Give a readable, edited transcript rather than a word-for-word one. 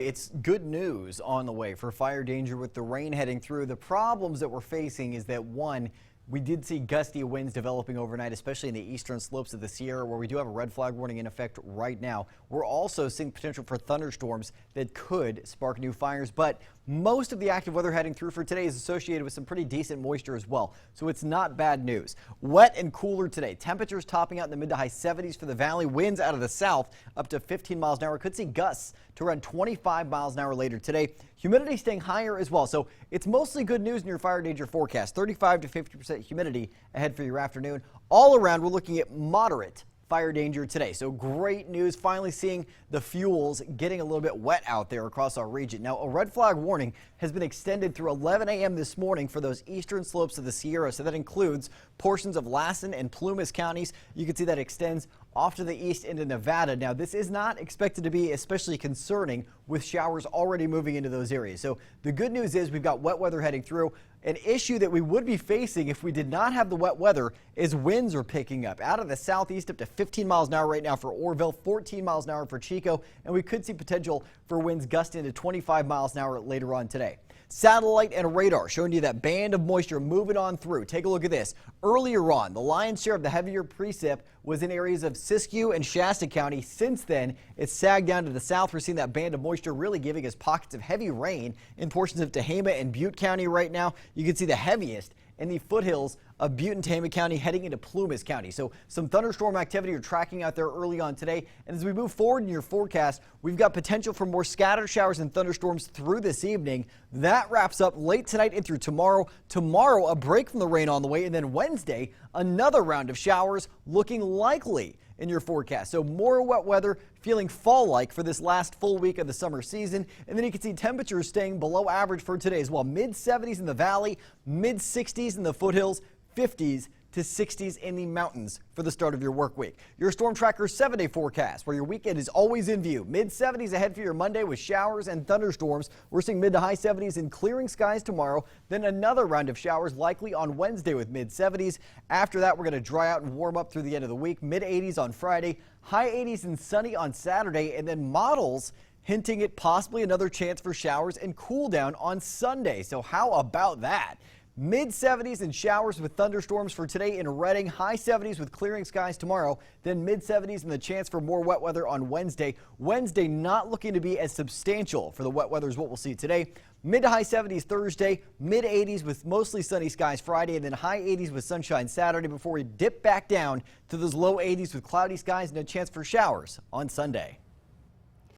It's good news on the way for fire danger with the rain heading through. The problems that we're facing is that, one, we did see gusty winds developing overnight, especially in the eastern slopes of the Sierra, where we do have a red flag warning in effect right now. We're also seeing potential for thunderstorms that could spark new fires, but most of the active weather heading through for today is associated with some pretty decent moisture as well, so it's not bad news. Wet and cooler today. Temperatures topping out in the mid to high 70s for the valley. Winds out of the south up to 15 miles an hour. Could see gusts to around 25 miles an hour later today. Humidity staying higher as well, so it's mostly good news in your fire danger forecast. 35 to 50% humidity ahead for your afternoon. All around, we're looking at moderate fire danger today. So great news, finally seeing the fuels getting a little bit wet out there across our region. Now, a red flag warning has been extended through 11 a.m. this morning for those eastern slopes of the Sierra. So that includes portions of Lassen and Plumas counties. You can see that extends off to the east into Nevada. Now, this is not expected to be especially concerning with showers already moving into those areas. So the good news is we've got wet weather heading through. An issue that we would be facing if we did not have the wet weather is winds are picking up out of the southeast up to 15 miles an hour right now for Orville, 14 miles an hour for Chico, and we could see potential for winds gusting to 25 miles an hour later on today. Satellite and radar showing you that band of moisture moving on through. Take a look at this. Earlier on, the lion's share of the heavier precip was in areas of Siskiyou and Shasta County. Since then, it's sagged down to the south. We're seeing that band of moisture really giving us pockets of heavy rain in portions of Tehama and Butte County right now. You can see the heaviest in the foothills of Butte and Tehama County heading into Plumas County. So some thunderstorm activity are tracking out there early on today. And as we move forward in your forecast, we've got potential for more scattered showers and thunderstorms through this evening. That wraps up late tonight and through tomorrow. Tomorrow, a break from the rain on the way. And then Wednesday, another round of showers looking likely in your forecast. So more wet weather, feeling fall-like for this last full week of the summer season. And then you can see temperatures staying below average for today as well. Mid-70s in the valley, mid-60s in the foothills, 50s to 60s in the mountains for the start of your work week. Your Storm Tracker 7-day forecast, where your weekend is always in view. Mid-70s ahead for your Monday with showers and thunderstorms. We're seeing mid to high 70s and clearing skies tomorrow. Then another round of showers likely on Wednesday with mid-70s. After that, we're going to dry out and warm up through the end of the week. Mid-80s on Friday, high 80s and sunny on Saturday, and then models hinting at possibly another chance for showers and cool down on Sunday. So how about that? Mid-70s and showers with thunderstorms for today in Redding. High 70s with clearing skies tomorrow. Then mid-70s and the chance for more wet weather on Wednesday. Wednesday not looking to be as substantial for the wet weather as what we'll see today. Mid to high 70s Thursday. Mid-80s with mostly sunny skies Friday. And then high 80s with sunshine Saturday before we dip back down to those low 80s with cloudy skies and a chance for showers on Sunday.